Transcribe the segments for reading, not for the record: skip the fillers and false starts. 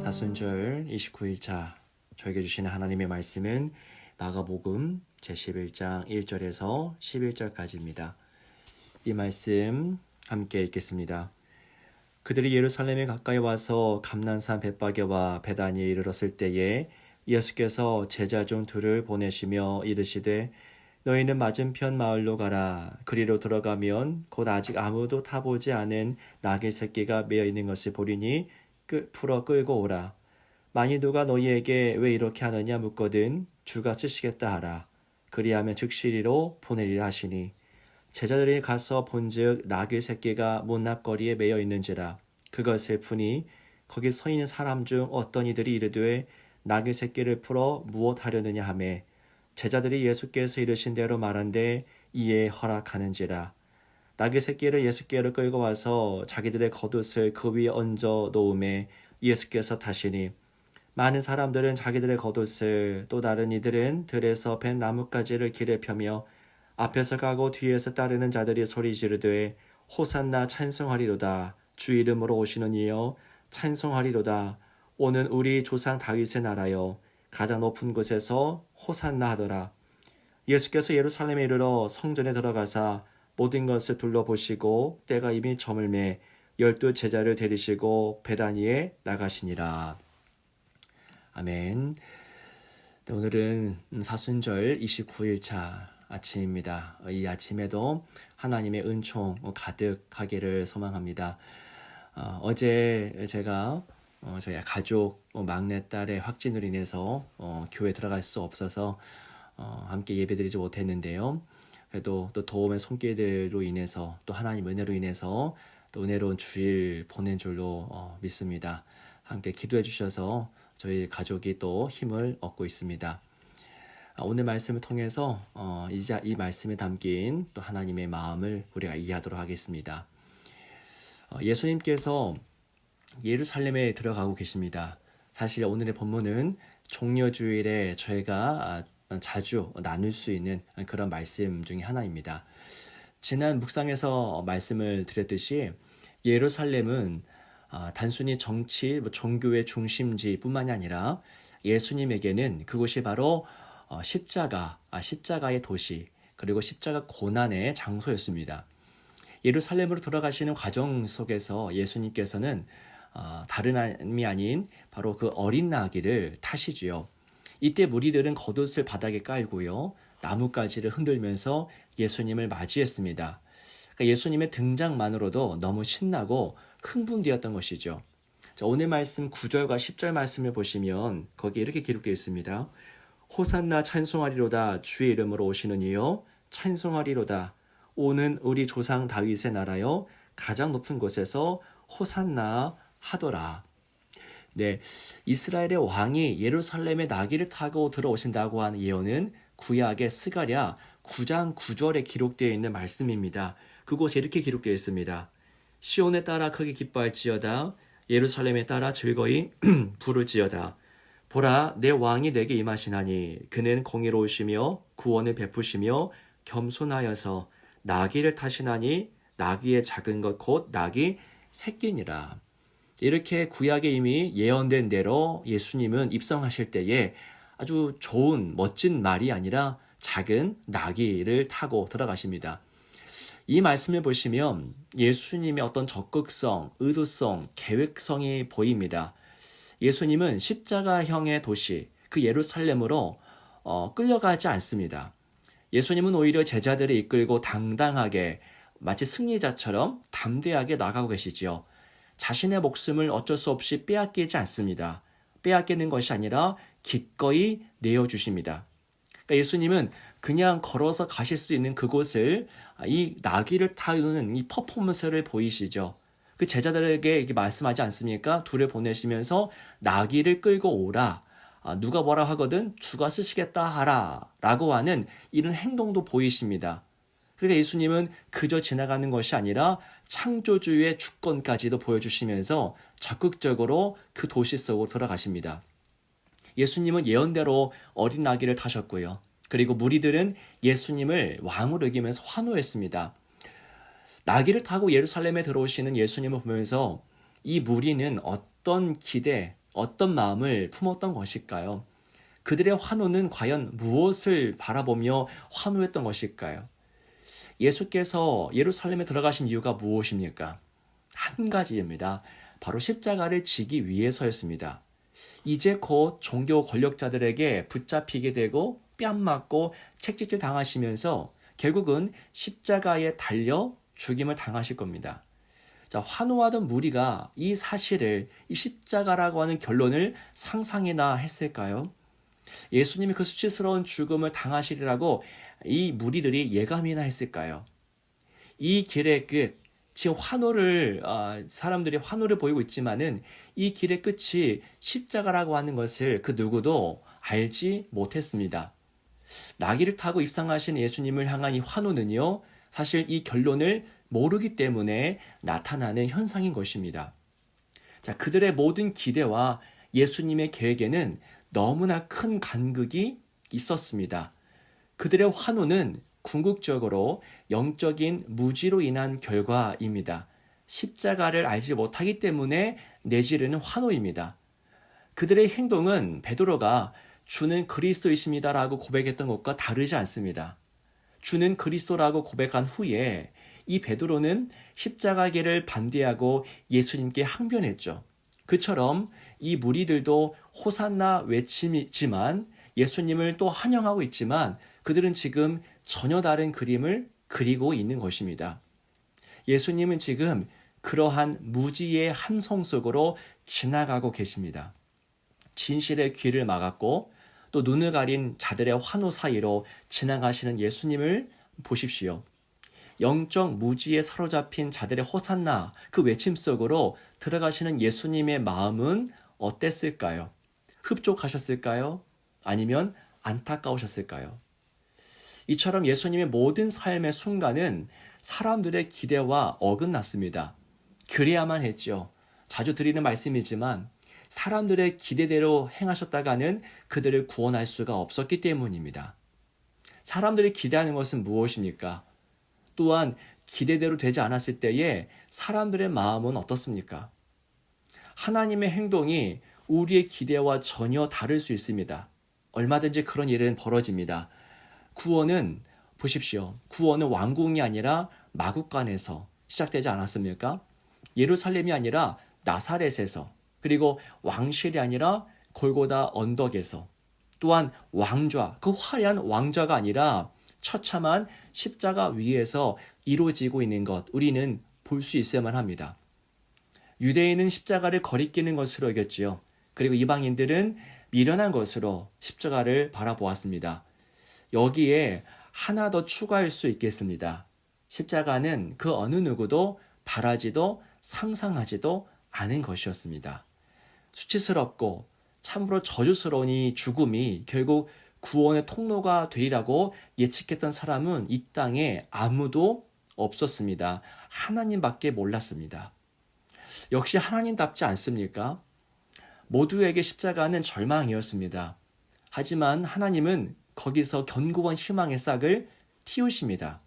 사순절 29일차 저에게 주시는 하나님의 말씀은 마가복음 제11장 1절에서 11절까지입니다. 이 말씀 함께 읽겠습니다. 그들이 예루살렘에 가까이 와서 감난산 벳바게와 베다니에 이르렀을 때에 예수께서 제자 중 둘을 보내시며 이르시되 너희는 맞은편 마을로 가라. 그리로 들어가면 곧 아직 아무도 타보지 않은 나귀 새끼가 매어 있는 것을 보리니 풀어 끌고 오라. 만일 누가 너희에게 왜 이렇게 하느냐 묻거든 주가 쓰시겠다 하라. 그리하면 즉시리로 보내리라 하시니 제자들이 가서 본즉 나귀 새끼가 못납거리에 매여 있는지라. 그것을 푸니 거기 서 있는 사람 중 어떤 이들이 이르되 나귀 새끼를 풀어 무엇 하려느냐 하매 제자들이 예수께서 이르신 대로 말한데 이에 허락하는지라. 나귀 새끼를 예수께로 끌고 와서 자기들의 겉옷을 그 위에 얹어 놓음에 예수께서 타시니 많은 사람들은 자기들의 겉옷을 또 다른 이들은 들에서 벤 나뭇가지를 길에 펴며 앞에서 가고 뒤에서 따르는 자들이 소리 지르되 호산나 찬송하리로다. 주 이름으로 오시는 이여 찬송하리로다. 오는 우리 조상 다윗의 나라여 가장 높은 곳에서 호산나 하더라. 예수께서 예루살렘에 이르러 성전에 들어가사 모든 것을 둘러보시고 때가 이미 저물매 12 제자를 데리시고 베다니에 나가시니라. 아멘. 네, 오늘은 사순절 29일차 아침입니다. 이 아침에도 하나님의 은총 가득하기를 소망합니다. 어제 제가 저희 가족 막내딸의 확진으로 인해서 교회 들어갈 수 없어서 함께 예배드리지 못했는데요. 그래도 또 도움의 손길들로 인해서 또 하나님 은혜로 인해서 또 은혜로운 주일 보낸 줄로 믿습니다. 함께 기도해 주셔서 저희 가족이 또 힘을 얻고 있습니다. 오늘 말씀을 통해서 이제 이 말씀에 담긴 또 하나님의 마음을 우리가 이해하도록 하겠습니다. 예수님께서 예루살렘에 들어가고 계십니다. 사실 오늘의 본문은 종려주일에 저희가 자주 나눌 수 있는 그런 말씀 중에 하나입니다. 지난 묵상에서 말씀을 드렸듯이 예루살렘은 단순히 정치, 종교의 중심지뿐만이 아니라 예수님에게는 그곳이 바로 십자가의 도시, 그리고 십자가 고난의 장소였습니다. 예루살렘으로 들어가시는 과정 속에서 예수님께서는 다른 이름이 아닌 바로 그 어린 나귀를 타시지요. 이때 무리들은 겉옷을 바닥에 깔고요. 나뭇가지를 흔들면서 예수님을 맞이했습니다. 그러니까 예수님의 등장만으로도 너무 신나고 흥분되었던 것이죠. 자, 오늘 말씀 9절과 10절 말씀을 보시면 거기에 이렇게 기록되어 있습니다. 호산나 찬송하리로다. 주의 이름으로 오시는 이여 찬송하리로다. 오는 우리 조상 다윗의 나라여 가장 높은 곳에서 호산나 하더라. 네, 이스라엘의 왕이 예루살렘의 나귀를 타고 들어오신다고 하는 예언은 구약의 스가랴 9장 9절에 기록되어 있는 말씀입니다. 그곳에 이렇게 기록되어 있습니다. 시온에 따라 크게 기뻐할지어다. 예루살렘에 따라 즐거이 부를지어다. 보라, 내 왕이 내게 임하시나니 그는 공의로우시며 구원을 베푸시며 겸손하여서 나귀를 타시나니 나귀의 작은 것 곧 나귀 새끼니라. 이렇게 구약에 이미 예언된 대로 예수님은 입성하실 때에 아주 좋은 멋진 말이 아니라 작은 나귀를 타고 들어가십니다. 이 말씀을 보시면 예수님의 어떤 적극성, 의도성, 계획성이 보입니다. 예수님은 십자가형의 도시, 그 예루살렘으로 끌려가지 않습니다. 예수님은 오히려 제자들을 이끌고 당당하게 마치 승리자처럼 담대하게 나가고 계시지요. 자신의 목숨을 어쩔 수 없이 빼앗기지 않습니다. 빼앗기는 것이 아니라 기꺼이 내어주십니다. 그러니까 예수님은 그냥 걸어서 가실 수 있는 그곳을 이 나귀를 타는 이 퍼포먼스를 보이시죠. 그 제자들에게 이렇게 말씀하지 않습니까? 둘을 보내시면서 나귀를 끌고 오라. 누가 뭐라 하거든 주가 쓰시겠다 하라. 라고 하는 이런 행동도 보이십니다. 그러니까 예수님은 그저 지나가는 것이 아니라 창조주의 주권까지도 보여주시면서 적극적으로 그 도시 속으로 들어가십니다. 예수님은 예언대로 어린 나귀를 타셨고요. 그리고 무리들은 예수님을 왕으로 여기면서 환호했습니다. 나귀를 타고 예루살렘에 들어오시는 예수님을 보면서 이 무리는 어떤 기대 어떤 마음을 품었던 것일까요? 그들의 환호는 과연 무엇을 바라보며 환호했던 것일까요? 예수께서 예루살렘에 들어가신 이유가 무엇입니까? 한 가지입니다. 바로 십자가를 지기 위해서였습니다. 이제 곧 종교 권력자들에게 붙잡히게 되고 뺨 맞고 채찍질 당하시면서 결국은 십자가에 달려 죽임을 당하실 겁니다. 자, 환호하던 무리가 이 사실을, 이 십자가라고 하는 결론을 상상이나 했을까요? 예수님이 그 수치스러운 죽음을 당하시리라고 이 무리들이 예감이나 했을까요? 이 길의 끝, 지금 사람들이 환호를 보이고 있지만은 이 길의 끝이 십자가라고 하는 것을 그 누구도 알지 못했습니다. 나귀를 타고 입상하신 예수님을 향한 이 환호는요, 사실 이 결론을 모르기 때문에 나타나는 현상인 것입니다. 자, 그들의 모든 기대와 예수님의 계획에는 너무나 큰 간극이 있었습니다. 그들의 환호는 궁극적으로 영적인 무지로 인한 결과입니다. 십자가를 알지 못하기 때문에 내지르는 환호입니다. 그들의 행동은 베드로가 주는 그리스도이십니다라고 고백했던 것과 다르지 않습니다. 주는 그리스도라고 고백한 후에 이 베드로는 십자가계를 반대하고 예수님께 항변했죠. 그처럼 이 무리들도 호산나 외치지만 예수님을 또 환영하고 있지만 그들은 지금 전혀 다른 그림을 그리고 있는 것입니다. 예수님은 지금 그러한 무지의 함성 속으로 지나가고 계십니다. 진실의 귀를 막았고 또 눈을 가린 자들의 환호 사이로 지나가시는 예수님을 보십시오. 영적 무지에 사로잡힌 자들의 호산나 그 외침 속으로 들어가시는 예수님의 마음은 어땠을까요? 흡족하셨을까요? 아니면 안타까우셨을까요? 이처럼 예수님의 모든 삶의 순간은 사람들의 기대와 어긋났습니다. 그래야만 했죠. 자주 드리는 말씀이지만 사람들의 기대대로 행하셨다가는 그들을 구원할 수가 없었기 때문입니다. 사람들이 기대하는 것은 무엇입니까? 또한 기대대로 되지 않았을 때에 사람들의 마음은 어떻습니까? 하나님의 행동이 우리의 기대와 전혀 다를 수 있습니다. 얼마든지 그런 일은 벌어집니다. 구원은 보십시오. 구원은 왕궁이 아니라 마국간에서 시작되지 않았습니까? 예루살렘이 아니라 나사렛에서, 그리고 왕실이 아니라 골고다 언덕에서, 또한 왕좌, 그 화려한 왕좌가 아니라 처참한 십자가 위에서 이루어지고 있는 것, 우리는 볼 수 있어야만 합니다. 유대인은 십자가를 거리끼는 것으로 여겼지요. 그리고 이방인들은 미련한 것으로 십자가를 바라보았습니다. 여기에 하나 더 추가할 수 있겠습니다. 십자가는 그 어느 누구도 바라지도 상상하지도 않은 것이었습니다. 수치스럽고 참으로 저주스러운 이 죽음이 결국 구원의 통로가 되리라고 예측했던 사람은 이 땅에 아무도 없었습니다. 하나님밖에 몰랐습니다. 역시 하나님답지 않습니까? 모두에게 십자가는 절망이었습니다. 하지만 하나님은 거기서 견고한 희망의 싹을 틔우십니다.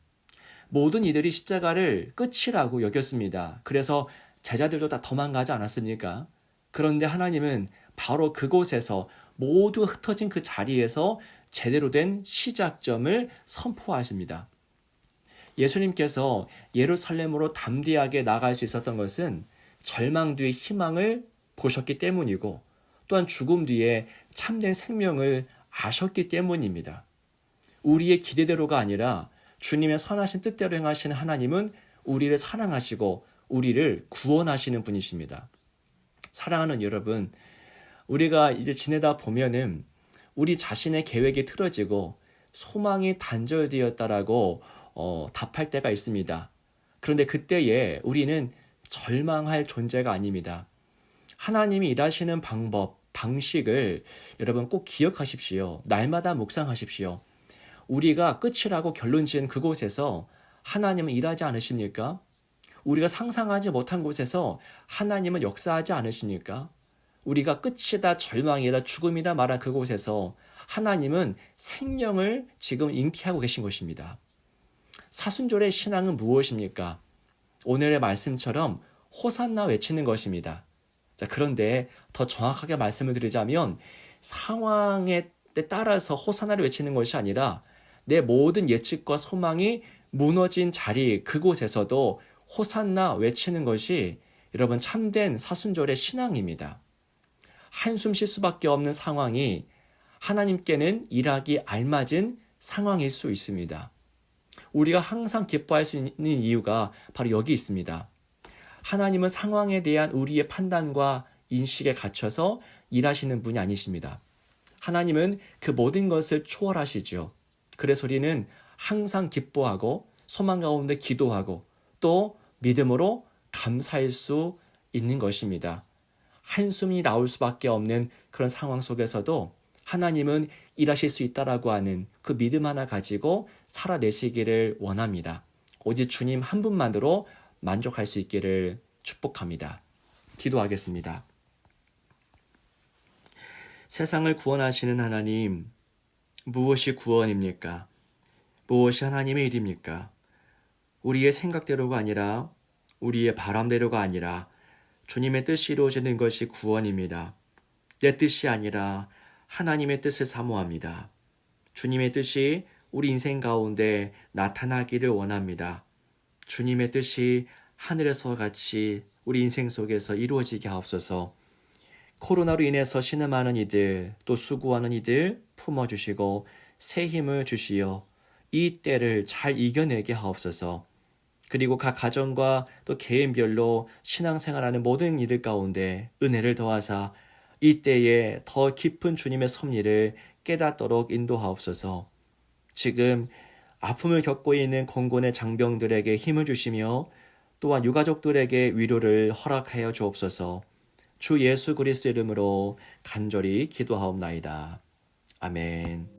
모든 이들이 십자가를 끝이라고 여겼습니다. 그래서 제자들도 다 도망가지 않았습니까? 그런데 하나님은 바로 그곳에서 모두 흩어진 그 자리에서 제대로 된 시작점을 선포하십니다. 예수님께서 예루살렘으로 담대하게 나갈 수 있었던 것은 절망 뒤의 희망을 보셨기 때문이고 또한 죽음 뒤에 참된 생명을 아셨기 때문입니다. 우리의 기대대로가 아니라 주님의 선하신 뜻대로 행하시는 하나님은 우리를 사랑하시고 우리를 구원하시는 분이십니다. 사랑하는 여러분, 우리가 이제 지내다 보면은 우리 자신의 계획이 틀어지고 소망이 단절되었다라고 답할 때가 있습니다. 그런데 그때에 우리는 절망할 존재가 아닙니다. 하나님이 일하시는 방법, 방식을 여러분 꼭 기억하십시오. 날마다 묵상하십시오. 우리가 끝이라고 결론 지은 그곳에서 하나님은 일하지 않으십니까? 우리가 상상하지 못한 곳에서 하나님은 역사하지 않으십니까? 우리가 끝이다, 절망이다, 죽음이다 말한 그곳에서 하나님은 생명을 지금 잉태하고 계신 것입니다. 사순절의 신앙은 무엇입니까? 오늘의 말씀처럼 호산나 외치는 것입니다. 자, 그런데 더 정확하게 말씀을 드리자면 상황에 따라서 호산나를 외치는 것이 아니라 내 모든 예측과 소망이 무너진 자리 그곳에서도 호산나 외치는 것이 여러분 참된 사순절의 신앙입니다. 한숨 쉴 수밖에 없는 상황이 하나님께는 일하기 알맞은 상황일 수 있습니다. 우리가 항상 기뻐할 수 있는 이유가 바로 여기 있습니다. 하나님은 상황에 대한 우리의 판단과 인식에 갇혀서 일하시는 분이 아니십니다. 하나님은 그 모든 것을 초월하시죠. 그래서 우리는 항상 기뻐하고 소망 가운데 기도하고 또 믿음으로 감사할 수 있는 것입니다. 한숨이 나올 수밖에 없는 그런 상황 속에서도 하나님은 일하실 수 있다라고 하는 그 믿음 하나 가지고 살아내시기를 원합니다. 오직 주님 한 분만으로 만족할 수 있기를 축복합니다. 기도하겠습니다. 세상을 구원하시는 하나님, 무엇이 구원입니까? 무엇이 하나님의 일입니까? 우리의 생각대로가 아니라 우리의 바람대로가 아니라 주님의 뜻이 이루어지는 것이 구원입니다. 내 뜻이 아니라 하나님의 뜻을 사모합니다. 주님의 뜻이 우리 인생 가운데 나타나기를 원합니다. 주님의 뜻이 하늘에서 같이 우리 인생 속에서 이루어지게 하옵소서. 코로나로 인해서 신음하는 이들, 또 수고하는 이들 품어주시고 새 힘을 주시어 이 때를 잘 이겨내게 하옵소서. 그리고 각 가정과 또 개인별로 신앙생활하는 모든 이들 가운데 은혜를 더하사 이 때에 더 깊은 주님의 섭리를 깨닫도록 인도하옵소서. 지금 아픔을 겪고 있는 공곤의 장병들에게 힘을 주시며 또한 유가족들에게 위로를 허락하여 주옵소서. 주 예수 그리스도 이름으로 간절히 기도하옵나이다. 아멘.